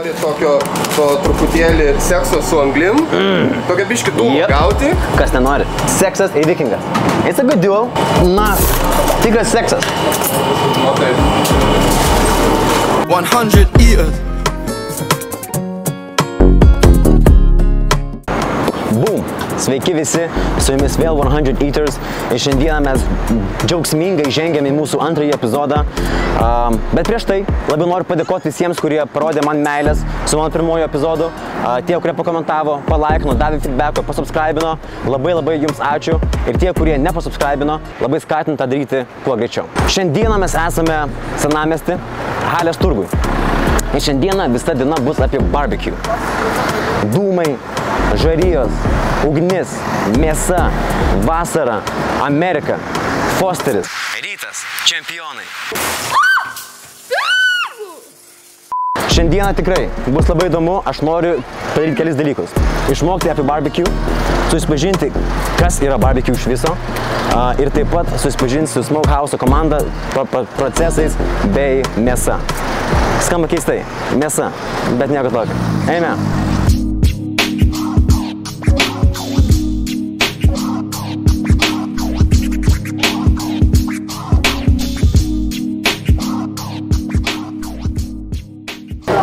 Nori tokio truputėlį sekso su anglim, tokio biškį dūmų gauti. Kas nenori? Seksas ir vikingas. It's a good duo. Na, tikras seksas. O taip. 100 eaters. Boom! Sveiki visi, su jumis vėl 100 Eaters ir šiandieną mes džiaugsmingai žengėme į mūsų antrąjį epizodą. Bet prieš tai labai noriu padėkoti visiems, kurie parodė man meilės su mano pirmojo epizodu. Tie, kurie pakomentavo, palaikino, davė feedbacko, pasubscribino, labai jums ačiū. Ir tie, kurie nepasubscribino, labai skatinu tą daryti kuo greičiau. Šiandieną mes esame senamiesty, Halės turgui. Ir šiandieną visa diena bus apie barbecue. Dūmai, žarijos, ugnis, mėsa, vasara, Amerika, Fosteris. Rytas, čempionai. Šiandieną tikrai bus labai įdomu, aš noriu padaryti kelis dalykus. Išmokti apie barbecue, susipažinti, kas yra barbecue iš viso ir taip pat susipažinti su Smokehouse komanda, procesais bei mėsa. Skamba keistai, mėsa, bet nieko tokio. Eime.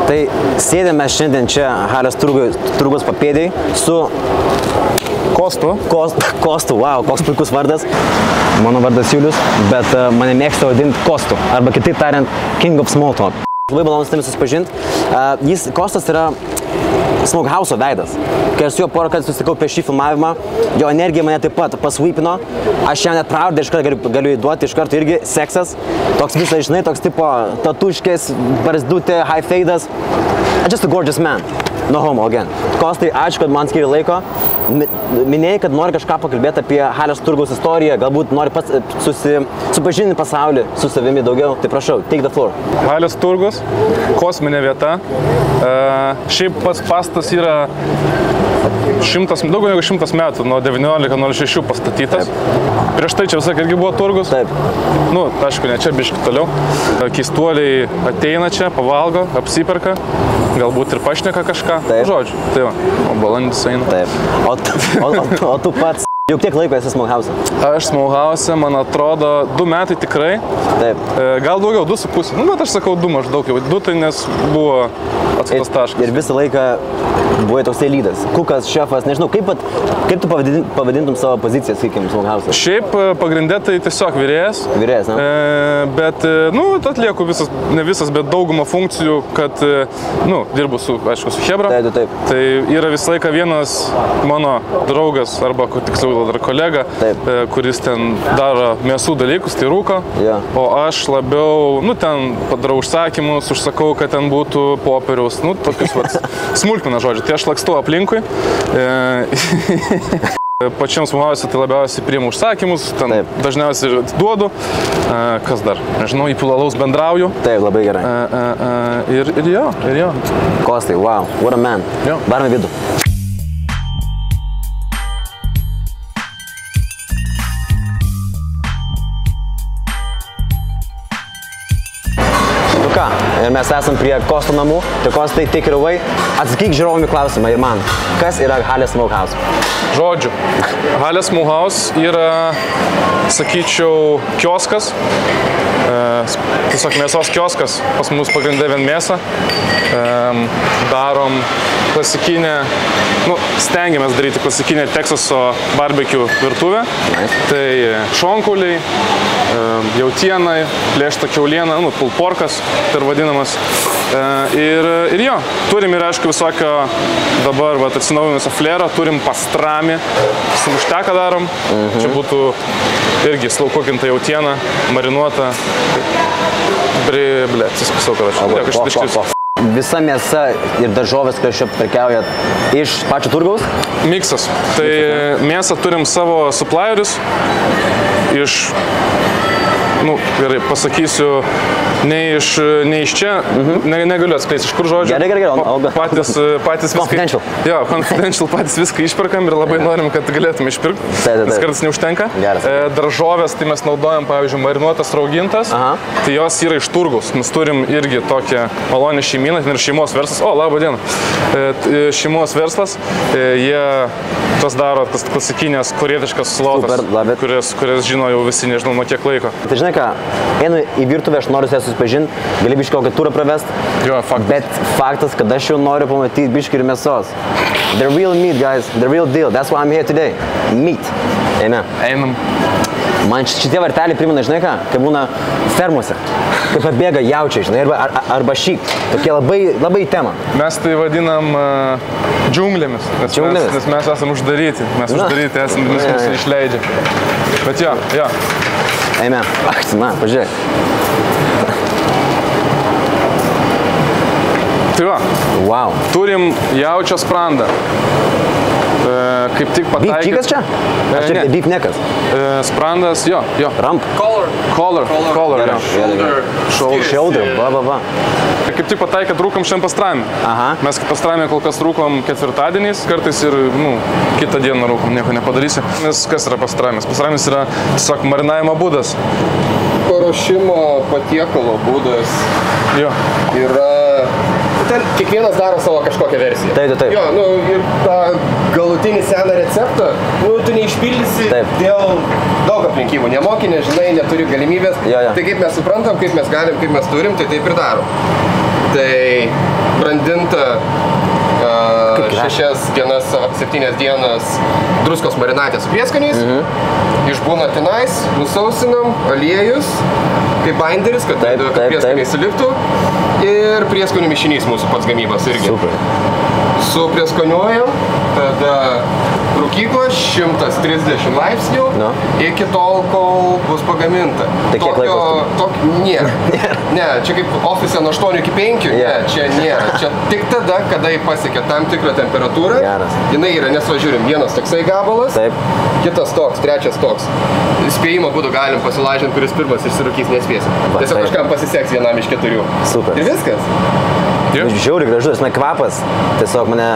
Tai sėdėme šiandien čia Halės turgos papėdėj su Kostu. Kostu, wow, koks puikus vardas. Mano vardas Julius, bet mane mėgsta vadinti Kostu, arba kitaip tariant King of Small Talk. Labai malonu su tavimi susipažinti. Kostas yra Smokehouse'o veidas. Kai aš su juo porą kartų susitikau prieš šį filmavimą, jo energija mane taip pat pasvaipino. Aš jam net pravdą iš karto galiu įduoti, iš karto irgi seksas. Toks visai, žinai, toks tipo tatuškės, barzdutė, high fade'as. Just a gorgeous man. No homo again. Kostai, ačiū, kad man skiri laiko. Minėjai, kad nori kažką pakalbėti apie Halės turgaus istoriją, galbūt nori pats supažinti pasaulį su savimi daugiau. Tai prašau, take the floor. Halės turgus, kosminė vieta. Šiaip pats pastas yra daugiau negu 100 metų, nuo 1906 pastatytas. Prieš tai čia visai irgi buvo turgus. Taip. Nu, aišku, ne čia, biškį toliau. Keistuoliai ateina čia, pavalgo, apsiperka, galbūt ir pašneka kažką. Taip. Žodžiu, tai va, o balandis eina. Taip. O tu pats, jau kiek laiko esi Smokehouse'e? Aš Smokehouse'e, man atrodo, 2 metai tikrai. Taip. Gal daugiau, 2,5. Nu, bet aš sakau 2 maždaug jau. 2 tai nes buvo atsutas taškas. Ir visą laiką buvai toksai lydas. Kukas, šefas, nežinau, kaip tu pavadintum savo poziciją, sakykim, Smokehouse'e? Šiaip pagrindė tai tiesiog virėjas. Virėjas, ne? Bet, nu, atlieku ne visas, bet daugumą funkcijų, kad, nu, dirbu su, aišku, su chebra. Taip. Tai yra visą laiką vienas mano draugas, arba tiksliau dar kolega, kuris ten daro mėsų dalykus, tai rūko. Yeah. O aš labiau, nu, ten padarau užsakymus, užsakau, kad ten būtų popieriaus, nu, tokius smulkmenas žodžių. Tai aš lakstau aplinkui. Pačiam Smokehouse'e tai labiausiai priimu užsakymus, ten dažniausiai atiduodu. Kas dar? Nežinau, įpilalaus bendrauju. Taip, labai gerai. Ir jo. Kostai, wow, what a man. Jo. Varome vidų. Ir mes esam prie Kosto namų. Tai Kostai, take it away. Atsakyk žiūrovami klausimą ir man. Kas yra Halės Smokehouse? Žodžiu, Halės Smokehouse yra, sakyčiau, kioskas. Tiesiog mėsos kioskas. Pas mus pagrindė vien mėsą. Darom klasikinę, nu, stengiamės daryti klasikinę Teksaso barbecue virtuvę. Tai šonkauliai, jautienai, plėšta kiauliena, nu, pulled-porkas, tai vadinamas. Ir jo, turim ir, aišku, visokio dabar atsinaujinusio flero, turim pastrami, sumušteką darom. Čia būtų irgi slaukokinta jautiena, marinuota. Atsispasau, kad aš. Visa mėsa ir daržovės, kurias čia prekiaujat iš pačio turgaus? Miksas. Tai mėsą turim savo supplierius iš nu, gerai, pasakysiu, ne iš čia, negaliu atskleisti, iš kur žodžiu. Gerai. Patys viską... Confidential. Jo, confidential, patys viską išperkam ir labai norim, kad galėtume išpirkti. Taip. Nes kartais neužtenka. Geras. Daržovės, tai mes naudojam, pavyzdžiui, marinuotas, raugintas. Tai jos yra iš turgaus. Mes turim irgi tokią malonę šeimyną, ten ir šeimos verslas. O, laba diena. Šeimos verslas. Jie tas daro, tas klasikinės korietiškas slotas, kurias žino jau visi, nežinau, nuo kiek laiko. Tai žinai ką, einu į virtuvę, aš noriu su ją susipažinti, gali biškį kokią turą pravest. Jo, faktas. Bet faktas, kad aš jau noriu pamatyti biškį ir mėsos. The real meat, guys, the real deal. That's why I'm here today. Meat. Eime. Einam. Man šitie varteliai primena, žinai ką, kai būna fermose, kai pabėga jaučiai, žinai, arba šyk. Tokie labai į temą. Mes tai vadinam džiunglėmis, nes mes esam uždaryti. Mes uždaryti esam, nes mūsų išleidžia. Bet jo. Eime. Pažiūrėk. Tai va. Wow. Turim jaučio sprandą. Kaip tik pataikyti. Beef čikas čia? Ar čia beef nekas? Sprandas, jo. Ramp? Collar, Shoulder, va. Kaip tik pataikėt rūkom šiandien pastrami. Mes pastrami kol kas rūkom ketvirtadieniais, kartais ir, kitą dieną rūkom, nieko nepadarysi. Nes kas yra pastramis? Pastramis yra tiesiog marinavimo būdas. Paruošimo patiekalo būdas. Jo. Yra... Ten kiekvienas daro savo kažkokią versiją. Taip. Jo, ir tą galutinį seną receptą, tu neišpildysi dėl daug aplinkybių. Nemoki, nežinai, neturi galimybės. Tai kaip mes suprantam, kaip mes galim, kaip mes turim, tai taip ir darom. Tai brandinta 6 dienas, 7 dienas druskos marinatė su prieskoniais. Išbūna tenais, nusausinam, aliejus, kaip binderis, kad prieskoniai suliptų. Ir prieskonių mišinys mūsų pats gamybos irgi. Super. Suprieskoniuojam, tada rūkyklos 130 laipsnių iki tol, kol bus pagaminta. Tai kiek laiko? Nėra. Ne, čia kaip ofise nuo 8 iki 5, ne, čia nėra. Čia tik tada, kada jį pasiekia tam tikrą temperatūrą, jinai yra, nes važiūrim, vienas toksai gabalas, kitas toks, trečias toks. Spėjimo būdu galim pasilažinti, kuris pirmas išsirūkys, nespėsim. Tiesiog kažkam pasiseks vienam iš 4. Super. Ir viskas. Žiauriai gražus, kvapas tiesiog mane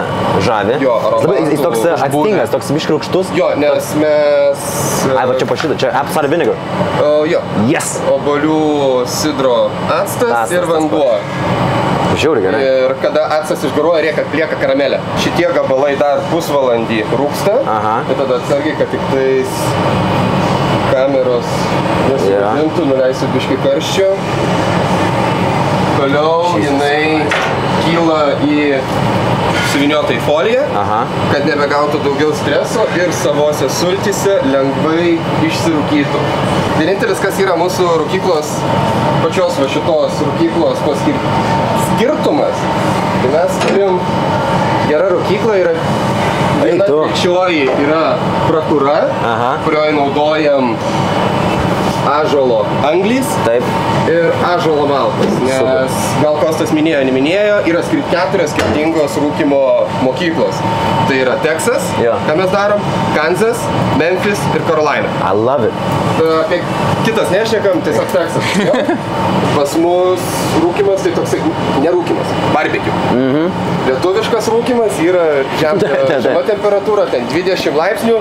žavi. Jis toks atstingas, toks biškai rūgštus. Jo, nes mes... Va čia pašyta, čia apple cider vinegar. Jo. Yes! Obuolių sidro actas ir vanduo. Žiauriai gerai. Ir kada actas išgaruoja, lieka karamelė. Šitie gabalai dar pusvalandį rūgsta. Tai tada atsargiai, kad tik tais kameros nesugadintų, nuleisiu biškai karščio. Toliau jinai kyla į suviniotą į foliją, kad nebegautų daugiau streso ir savose sultyse lengvai išsirūkytų. Vienintelis, kas yra mūsų rūkyklos, pačios va šitos rūkyklos skirtumas, tai mes turim gera rūkykla, yra viena trečioji yra prakura, kurioje naudojam ąžuolo anglys ir ąžuolo malkas, nes gal Kostas minėjo, neminėjo, yra 4 skirtingos rūkymo mokyklos. Tai yra Teksas, ką mes darom, Kanzas, Memphis ir Carolina. I love it. Apie kitas nešnekam, tiesiog Teksas. Pas mus rūkymas tai toksai, nerūkymas, barbecue. Lietuviškas rūkymas yra žema temperatūra, ten 20 laipsnių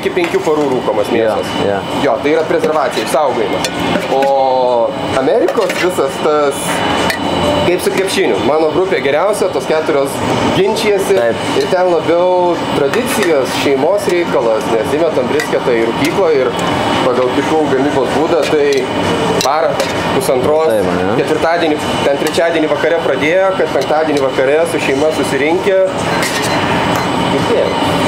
iki 5 parų rūkomas mėsos. Jo, tai yra prezervacija, išsaugojimas. O Amerikos visas tas, kaip su krepšiniu, mano grupė geriausia, tos 4 ginčijasi ir ten labiau tradicijos, šeimos reikalas, nes įmetam brisketą į rūkyklą ir pagal pikų gamybos būdą, tai parą, pusantros, ketvirtadienį, ten trečiadienį vakare pradėjo, kad penktadienį vakare su šeima susirinkę,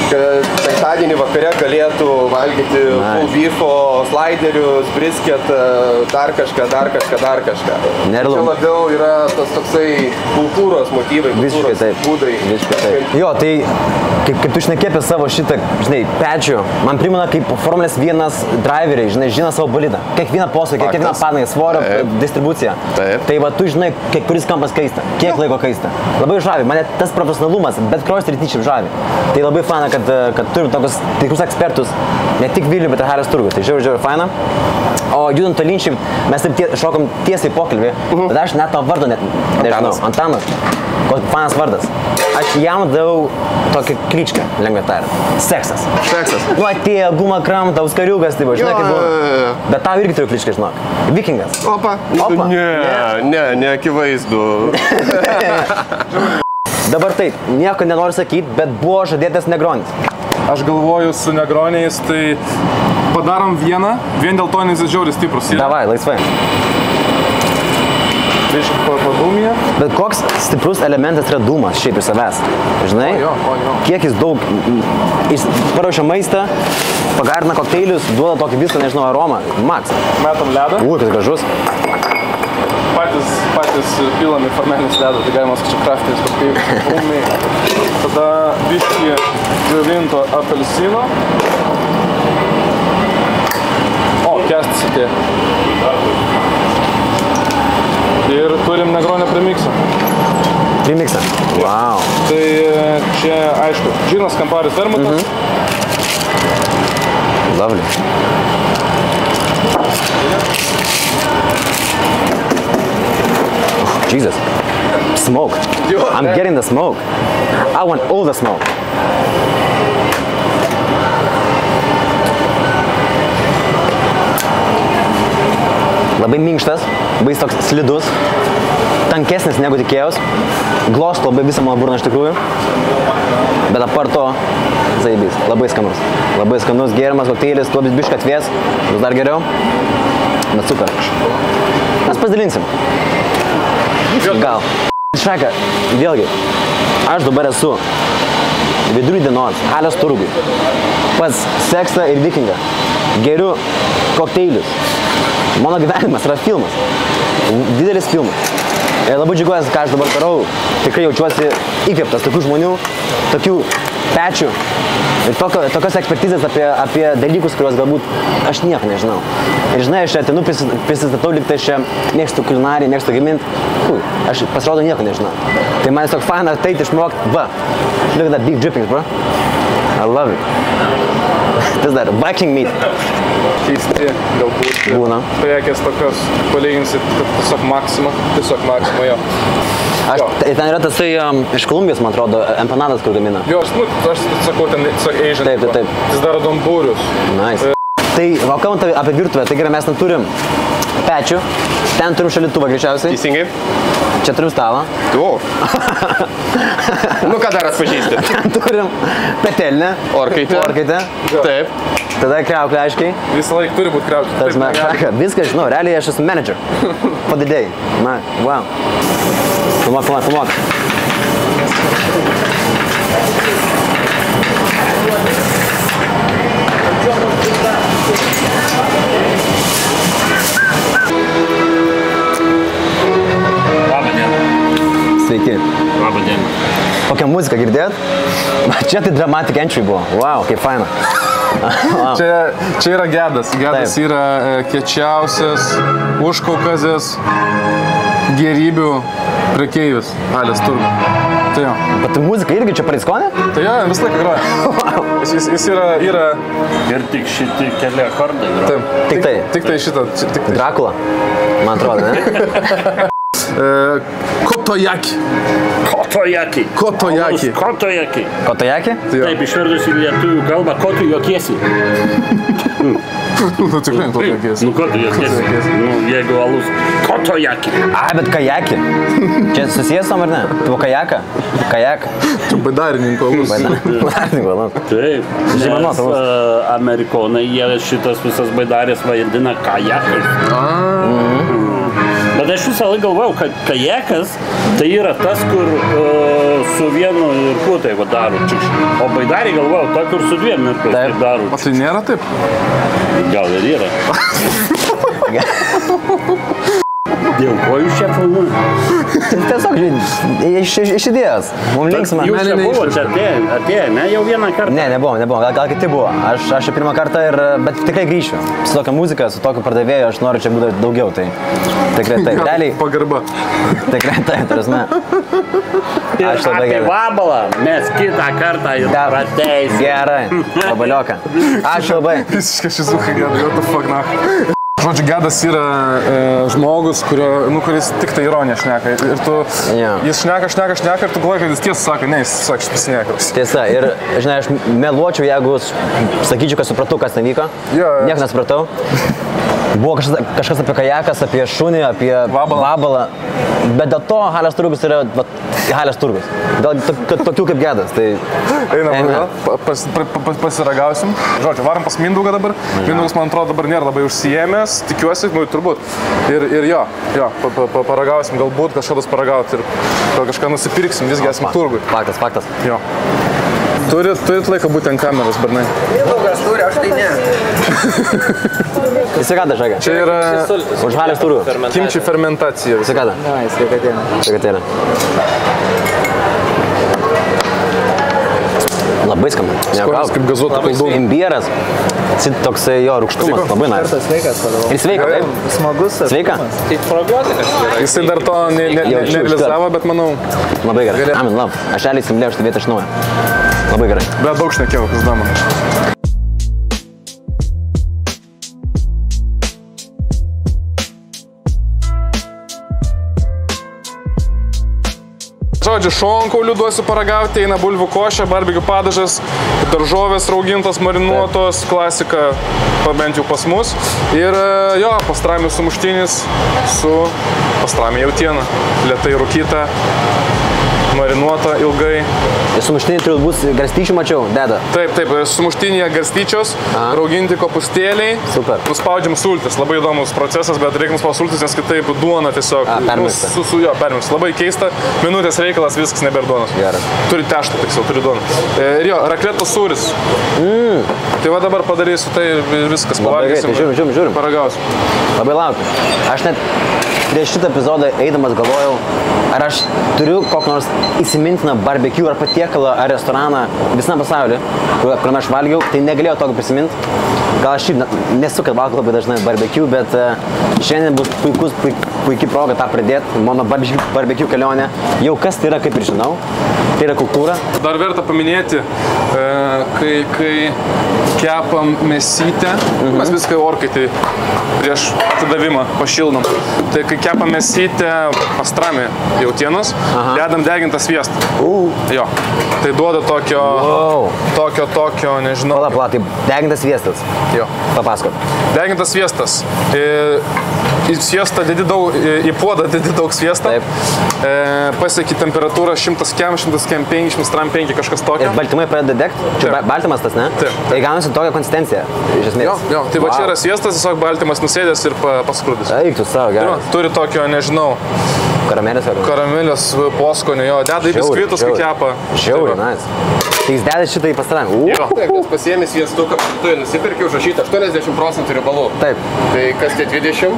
kad penktadienį vakare galėtų valgyti full beefo, sliderius, brisketą, dar kažką. Čia labiau yra tas toksai kultūros motyvai, kultūros būdai. Jo, tai kaip tu šnekė apie savo šitą, žinai, pečių, man primena kaip Formulės 1 driveriai, žinai, žino savo bolidą. Kiekvieną posūkį, kiekvieną padangą, svorio distribuciją. Tai va, tu žinai, kuris kampas kaista, kiek laiko kaista. Labai žavi, mane tas profesionalumas, bet kurios rytyčiai žavi. Vilniui. Tai labai faina, kad turim tokius tikrus ekspertus, ne tik Vilniui, bet ir Harės turgui. Tai žiauriai faina. O judant tolyn, šiaip mes taip šokom tiesiai pokalbį, bet aš net to vardo nežinau. Antanas. Koks fanas vardas. Aš jam daviau tokį kličką, lengvai tariant. Seksas. Seksas. Nu atėjo, guma kramta, auskariukas, tai žinai kaip buvo. Bet tau irgi turiu kličką, žinok. Vikingas. Opa. Ne, akivaizdu. Dabar taip, nieko nenoriu sakyti, bet buvo žadėtas Negronis. Aš galvoju su Negroniais, tai padarom vieną, vien dėl to nes žiauriai stiprus. Davai, laisvai. Padūmija. Bet koks stiprus elementas yra dūmas šiaip iš savęs. Žinai, kiek jis daug, jis paruošia maistą, pagarina kokteilius, duoda tokį visą, nežinau, aromą. Max. Metam ledą. Kas gražus. Patys pilami formelinis ledą, tai galima skaičiu kraftinis kokteilius. Tada biškį džiovinto apelsino. O, kestas atėjo. Ir turim Negronio premiksą. Premiksą? Wow. Tai čia, aišku, džinas, kamparis, vermutas. Lovely. Jesus. Smoke. I'm getting the smoke. I want all the smoke. Labai minkštas, labai toks slidus, tankesnis negu tikėjaus, glosto labai visą mano burną iš tikrųjų, bet apart to, zaibys, labai skanus. Labai skanus gėrimas, kokteilis, tuo bišką atvės, bus dar geriau, bet super. Mes pasidalinsim. Gal. Šaka, vėlgi, aš dabar esu vidurį dienos, Halės turgui, pas Seksą ir Vikingą, geriu kokteilius. Mano gyvenimas yra filmas, didelis filmas. Ir labai džiaugiuosi, ką aš dabar darau, tikrai jaučiuosi įkvėptas tokių žmonių, tokių pečių ir tokios ekspertizės apie dalykus, kuriuos galbūt aš nieko nežinau. Ir žinai, aš čia atinu, prisistatau, lyg tai aš čia mėgstu kulinariją, mėgstu gaminti, aš pasirodo nieko nežinau. Tai man tiesiog faina ateiti išmokti, va, look at that big drippings, bro. I love it. Tas dar, Viking meat. Keisti, galbūt. Būna. Prekės tokios, palyginsit, tiesiog Maxima, jo. Ten yra tasai iš Kolumbijos, man atrodo, empanadas, kur gamina. Jo, aš sakau, ten tiesiog Asian. Taip. Jis daro dombūrius. Nice. Tai, kalbant apie virtuvę, tai gerai, mes ten turim pečių, ten turim šaldytuvą greičiausiai. Teisingai. Čia turim stalą. O. Nu, ką dar atpažįsti? Ten turim petelnę. Orkaitę. Taip. Tada kriauklė, aiškiai. Visą laiką turi būti kriauklė. Viskas, žinau, realiai aš esu manager. For the day. Na, wow. Filmuok. Sveiki. Labą dieną. Kokią muziką girdėjot? Čia tai dramatic entry buvo. Wow, kaip faina. Čia yra Gedas. Gedas yra kiečiausias užkaukazės gerybių prekeivis Halės turgų. Tai jo. Bet muzika irgi čia pareiskonė? Tai jo, visą laiką groja. Jis yra... Ir tik šitie keli akordai groja. Tik tai šitą. Dracula, man atrodo, ne? Kotojaki. Kotojaki? Taip, išverdus į lietuvių kalbą, ko tu juokiesi? Nu, tikrai, ko tu juokiesi. Nu, ko tu juokiesi? Nu, jeigu alus. Kotojaki. Ai, bet kajaki. Čia susijęs tam ar ne? Tu kajaką? Kajak. Čia baidarininko alus. Baidarininko alus. Taip, nes amerikonai jie šitas visas baidarės vadina kajakais. Bet aš visą laiką galvojau, kad kajakas tai yra tas, kur su vienu irklu tai daro čiukšį. O baidarį galvojau, ta, kur su dviem irklu tai daro. O tai nėra taip? Gal ir yra. Dėl ko jūs čia filmuojate? Tiesiog, iš idėjos. Mums linksma. Jūs čia buvote atėję, ne? Jau vieną kartą? Ne, nebuvo. Gal kiti buvo. Aš pirmą kartą, bet tikrai grįšiu. Su tokia muzika, su tokiu pardavėju, aš noriu čia būti daugiau. Tai tikrai taip. Realiai. Pagarba. Tikrai taip, tarsi. Ir apie vabalą mes kitą kartą ir prateisim. Gerai, vabalioką. Ačiū labai. Visiškai šizukai Geda, what the fuck, na. Žodžiu, Gedas yra žmogus, kuris tik tai ironiją šneka. Ir tu, jis šneka ir tu galvoji, kad jis tiesą sako, ne, jis sako, aš pasinėkaus. Tiesa, ir, žinai, aš meluočiau, jeigu sakyčiau, kad supratau, kas ten vyko. Nieko nesupratau. Buvo kažkas apie kajakas, apie šunį, apie vabalą. Bet dėl to Halės turgus yra Halės turgus. Dėl tokių kaip Gedas. Tai einam, pasiragausim. Žodžiu, varom pas Mindaugą dabar. Mindaugas, man atrodo, dabar nėra labai užsiėmęs. Tikiuosi, turbūt. Ir jo, paragausim, galbūt kažkados paragauti ir gal kažką nusipirksim, visgi esame turgui. Faktas. Jo. Turit laiką būti ant kameros, bernai. Mindaugas turi, aš tai ne. Sveikata, žaga. Čia yra už Halės turgų. kimči fermentacija. Sveikata. Sveikatėlė. Labai skamba. Skonis kaip gazuotų pildų. Imbieras. Toksai jo rūgštumas. Labai nais. Ir sveika, taip? Smagus. Sveika. Tai probiotikas yra. Jisai dar to nerealizavo, bet manau... Labai gerai. Amen, love. Aš realiai simlėjau šitą vietą iš naujo. Labai gerai. Bet daug šnekėjau, kas damon. Žodžiu, šonkaulių duosiu paragauti, eina bulvių košė, barbekių padažas, daržovės raugintos, marinuotos, klasika, bent jau pas mus. Ir jo, pastramių sumuštinis su pastramių jautiena, lėtai rūkyta, marinuota ilgai. Ir sumuštinį turbūt bus garstyčių, mačiau, deda. Taip, sumuštinėje garstyčios, rauginti kopūstėliai, super. Nuspaudžiam sultis, labai įdomus procesas, bet reikia nuspausti sultis, nes kitaip duona tiesiog permirksta. Permirksta, labai keista, minutės reikalas, viskas nebėra duonos. Gerai. Turi teštą, tiksliau, turi duoną. Ir jo, rakletos sūris. Tai va dabar padarysiu tai ir viskas, pavalgysim. Žiūrim. Paragausim. Labai laukiu. Aš net prieš šitą epizodą eidamas galvojau, ar aš turiu kokį nors įsimintiną barbecue ar patiekalą ar restoraną visam pasaulyje, kuriame aš valgiau, tai negalėjau tokio prisiminti. Gal aš šiaip nesu, kad valgau labai dažnai barbecue, bet šiandien bus puikiai proga tą pradėti, mano barbecue kelionė. Jau kas tai yra, kaip ir žinau, tai yra kultūra. Dar verta paminėti, kai kepam mėsytę, mes viską orkaitį prieš atidavimą pašildom. Tai kai kepam mėsytę pastrami jautienos, dedam degintą sviestą. Jo, tai duoda tokio, nežinau. Pala, tai degintas sviestas. Jo. Papasakot. Degintas sviestas. Į sviestą į puodą dedi daug sviestą. Pasieki temperatūrą 100 kem, 105, 105, kažkas tokio. Ir baltymai pradeda degti? Čia baltymas tas, ne? Taip. Tai gaunasi tokią konsistenciją, iš esmės. Jo, tai va čia yra sviestas, tiesiog baltymas nusėdęs ir paskrudis. Eik tu savo, gerai. Turi tokio, nežinau, karamelės poskonio, jo, deda į biskvitus, kai kepa. Žiauriai, nice. Tai jis deda šitą į pastaramį. Taip, nes pasiėmė sviestuką, tu nusipirki užrašyti 80% riebalų. Taip. Tai kas tie 20?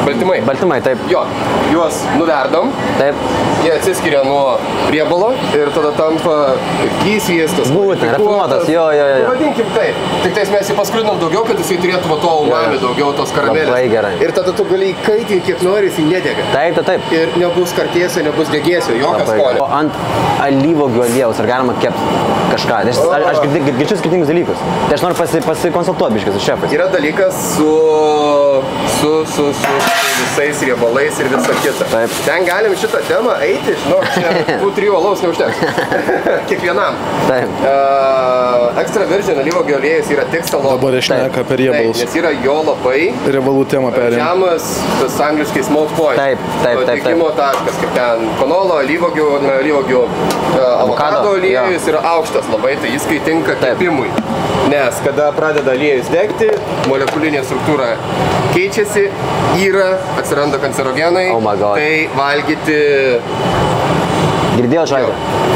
Baltymai. Baltymai, taip. Jo, juos nuverdam. Taip. Jie atsiskiria nuo riebalo ir tada tampa gysviestas. Būtent, rafinuotas, jo. Vadinkim taip. Tik tais mes jį paskridom daugiau, kad jisai turėtų to umami, daugiau tos karamelės. Labai gerai. Ir tada tu gali įkaitinti kiek nori, jisai nedega. Taip. Ir nebus kartiesio, nebus degėsio, jokio skonio. O ant alyvuogių aliejaus ar galima kepti kažką? Aš girdžiu skirtingus dalykus. Tai aš noriu pasikonsultuoti biškai su šefais. Yra dalykas su visais riebalais ir visa kita. Taip. Ten galim šitą temą eiti, žinau, čia tų 3 alaus neužteks. Kiekvienam. Taip. Extra virgin alyvuogių aliejus yra tik salotų. Dabar išneka apie riebalus. Nes yra jo labai riebalų temą perėmė. žemas, tas angliškai smoke point. Taip. Tiekimo taškas, kaip ten konolo, alyvuogių, avokado aliejus yra aukštas labai, tai jis kai tinka kepimui. Nes kada pradeda aliejus degti, molekulinė struktūra keičiasi, atsiranda kancerogenai, tai valgyti... Girdėjau šaitą,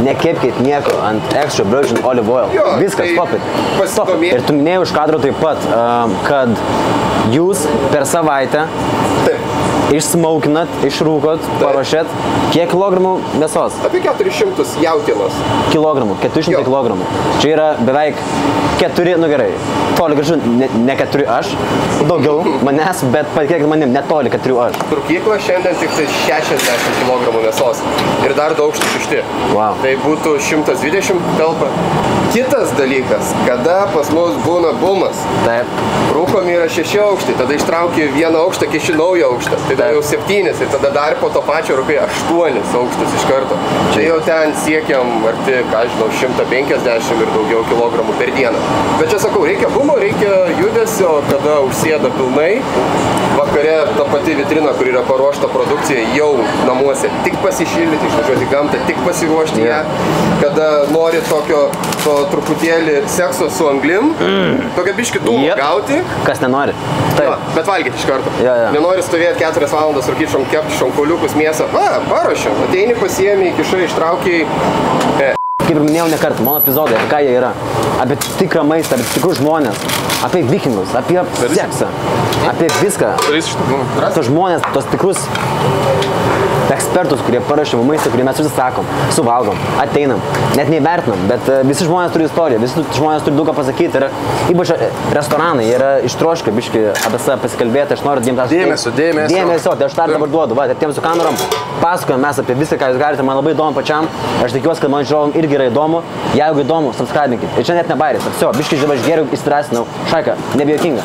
nekepkit nieko ant extra virgin olive oil. Viskas, stop. Ir tu minėjai už kadro taip pat, kad jūs per savaitę išsmaukinat, išrūkot, paruošėt. Kiek kilogramų mėsos? Apie 400 jautienos. Kilogramų, 400 kilogramų. Čia yra beveik 4, nu gerai, toli gražu, ne 4 aš, daugiau manęs, bet patikėkit manim, netoli 4 aš. Rūkykla šiandien tik tai 60 kg mėsos ir dar daug aukštų tušti. Wow. Tai būtų 120 telpa. Kitas dalykas, kada pas mus būna bumas, rūkomi yra 6 aukštai, tada ištrauki vieną aukštą, kiši naują aukštą, tai dar jau 7 ir tada dar po to pačio rūkai 8 aukštus iš karto. Tai jau ten siekiam arti, ką žinau, 150 ir daugiau kilogramų per dieną. Bet čia sakau, reikia bumo, reikia judesio, kada užsėda pilnai. Vakare ta pati vitrina, kur yra paruošta produkcija, jau namuose tik pasišildyti, išvažiuoti gamtą, tik pasiruošti ją. Kada nori tokio truputėlį sekso su anglim, tokia biškį dūmą gauti. Kas nenori? Jo, bet valgyti iš karto. Nenori stovėti 4 valandas, rūkyti kepti šonkauliukus, mėsą. Paruošiam, ateini, pasiėmė, įkišai, ištraukiai. Kaip ir minėjau ne kartą, mano epizodai, apie ką jie yra. Apie tikrą maistą, apie tikrus žmonės, apie vikingus, apie seksą, apie viską. Tos žmonės, tos tikrus ekspertus, kurie parašė maistą, kurį mes visi sakom, suvalgom, ateinam, net neįvertinam, bet visi žmonės turi istoriją, visi žmonės turi daug ką pasakyti. Ir ypač restoranai, jie yra ištroškę biškį apie save pasikalbėti, aš noriu jiems dėmesio, tai aš tą dabar duodu, va, tiems su kamerom pasakojam mes apie visą, ką jūs galite, man labai įdomu pačiam, aš tikiuosi, kad man žiūrovom irgi yra įdomu, jeigu įdomu, subscribinkit. Ir čia net ne bairis, apsio, biškį žinau, aš geriau įsidrasinau, šaika, nebejokinga.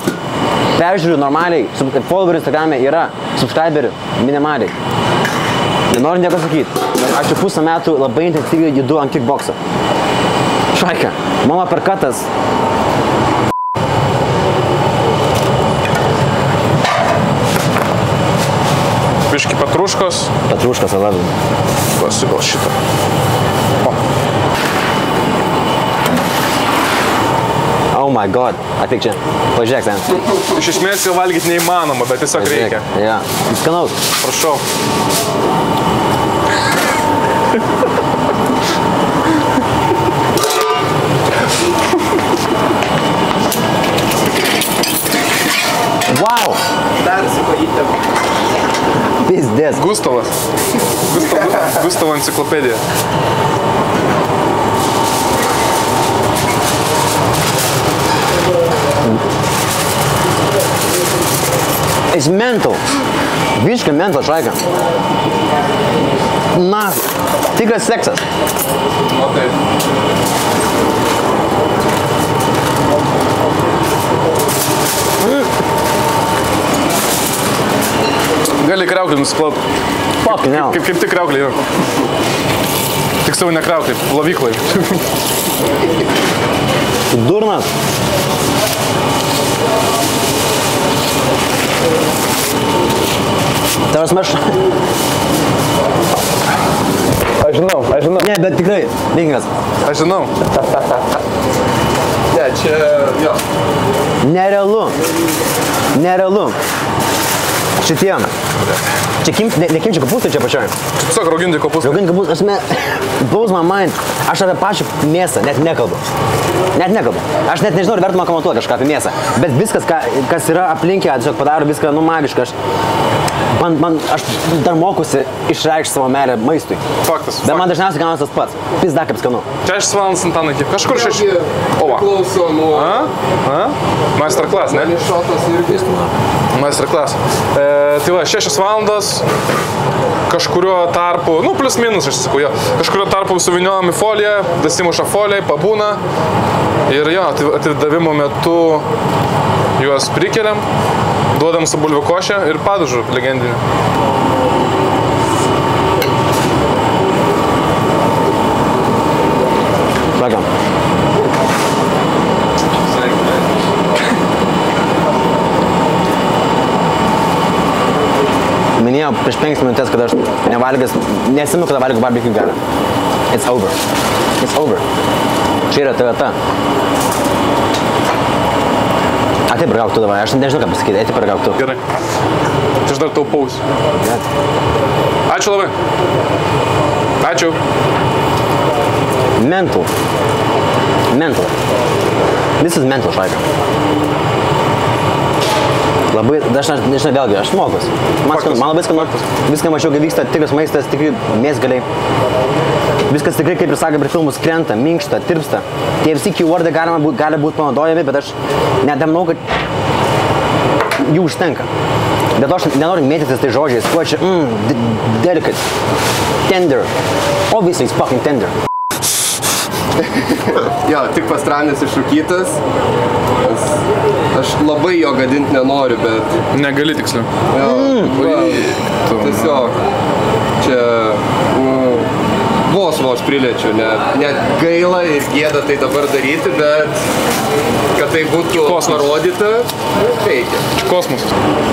Peržiūriu normaliai, followerių Instagrame yra, subscriberių minimaliai. Nenoriu nieko sakyti. Aš jau pusę metų labai intensyviai judu ant kickboxo. Šaika, mano perkatas. Biški petruškos. Petruškos, I love you. Pasigal šitą. Oh my god, ateik čia. Pažiūrėk ten. Iš esmės jau valgyti neįmanoma, bet tiesiog reikia. Ja, skanaus. Prašau. Wow! Dar su kojytėm. Pizdės. Gustavas. Gustavo enciklopedija. It's mental. Biškai mental, šaika. Na, tikras seksas. O taip. Gali krauklį nusiplaut. Fucking hell. Kaip tik krauklį yra. Tiksliau ne krauklį, lovyklai. Durnas. Tavas aš žinau. Ne, bet tikrai, vingas. Aš žinau. Ne, čia, jo. Nerealu. Šitiem. Čia nekimčia kopūstai čia pačioj. Tiesiog rauginti kopūstai. Rauginti kopūstai, blows my mind. Aš apie pačią mėsą net nekalbu. Aš net nežinau, ar verta man komentuoti kažką apie mėsą. Bet viskas, kas yra aplinkė, tiesiog padaro viską magišką. Aš dar mokusi išreikšti savo meilę maistui. Faktas. Bet man dažniausiai gaunasi tas pats. Pizda kaip skanu. 6 valandas Antanai, kažkur 6. Priklauso nuo... Masterclass, ne? Šotas irgi. Masterclass. Tai va, 6 valandas kažkurio tarpu, nu plius minus, aš sakau, jo, kažkurio tarpu suviniojam į foliją, dasimuša foliją, pabūna ir jo, atidavimo metu juos prikeliam, duodam su bulvių košę ir padažu legendinį. Sakam. Minėjau prieš 5 minutės, kad aš nevalgęs, nesimenu, kada valgiau barbecue garą. It's over. Čia yra ta vieta. Ateip paragauk tu davai, aš nežinau ką pasakyti, ateip paragauk tu. Gerai. Čia aš dar taupausiu. Ačiū labai. Ačiū. Mental. This is mental, šaika. Labai, aš nežinau, vėlgi, aš mokus. Man labai skanu, viską mačiau, kai vyksta tikras maistas, tikrai mėsgaliai. Viskas tikrai, kaip ir sakė, per filmus krenta, minkšta, tirpsta. Tie visi keywordai gali būti panaudojami, bet aš nemanau, kad jų užtenka. Bet aš nenoriu mėtytis tai žodžiais, kuo čia, delicate, tender. Obviously, it's fucking tender. Jo, tik pastrandės išrūkytas. Aš labai jo gadinti nenoriu, bet... Negali tiksliau. Tiesiog, čia, vos priliečiu, net gaila ir gėda tai dabar daryti, bet kad tai būtų parodyta, reikia. Kosmosas.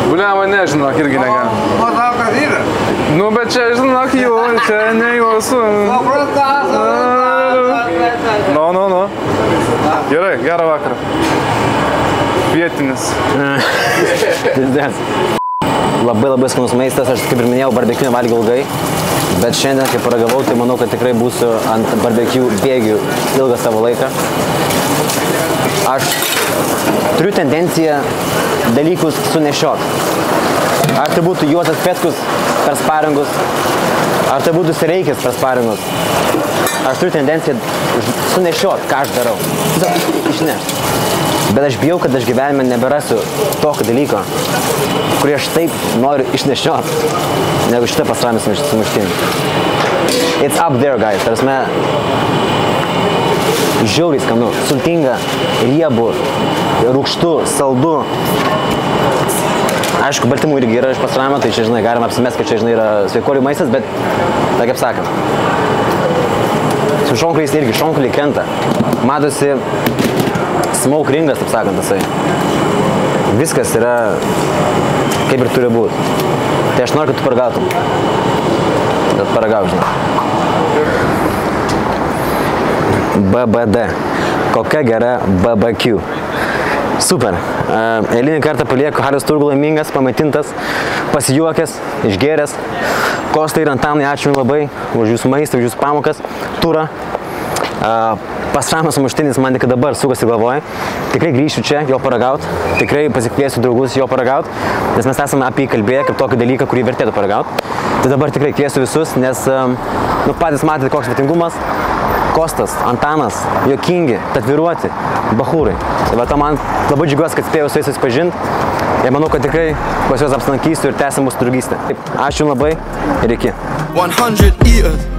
Buliama, nežinok, irgi negali. Matau, kad yra. Nu, bet čia, žinok, jau, čia ne jūsų. Nu. Gerai, gerą vakarą. Vietinis. Labai skanus maistas, aš kaip ir minėjau, barbekiu valgiau ilgai. Bet šiandien, kai paragavau, tai manau, kad tikrai būsiu ant barbekių bėgių ilgą savo laiką. Aš turiu tendenciją dalykus sunešiot. Ar tai būtų Juozas Petkus per sparingus, ar tai būtų Sereikis per sparingus. Aš turiu tendenciją sunešiot, ką aš darau. Išnešt. Bet aš bijau, kad aš gyvenime neberasiu tokio dalyko, kurį aš taip noriu išnešiot, negu šitą pastrami sumuštinį. It's up there, guys. Tarasme, žiauriai skanu, sultinga, riebu, rūgštu, saldu. Aišku, baltymų irgi yra iš pastrami, tai čia, žinai, galima apsimest, kad čia, žinai, yra sveikolių maistas, bet, tai kaip sakant, su šonkauliais irgi, šonkauliai krenta. Matosi smoke ringas, taip sakant, tasai. Viskas yra kaip ir turi būti. Tai aš noriu, kad tu paragautum. Bet paragauk, žinai. BBD. Kokia gera BBQ. Super. Eilinį kartą palieku Harijus turgų laimingas, pamaitintas, pasijuokęs, išgėręs. Kostai ir Antanai, ačiū labai už jūsų maistą, už jūsų pamokas, turą. Pastramos sumuštinis man tik dabar sukasi galvoje. Tikrai grįšiu čia jo paragaut, tikrai pasikviesiu draugus jo paragaut, nes mes esame apie jį kalbėję kaip tokį dalyką, kurį vertėtų paragaut. Tai dabar tikrai kviesiu visus, nes patys matėte koks svetingumas. Kostas, Antanas, juokingi, tatuiruoti, bachūrai. Tai va, man labai džiaugiuosi, kad spėjau su jais susipažinti. Ir manau, kad tikrai pas juos apsilankysiu ir tęsim mūsų draugystę. Ačiū labai ir iki. 100 years.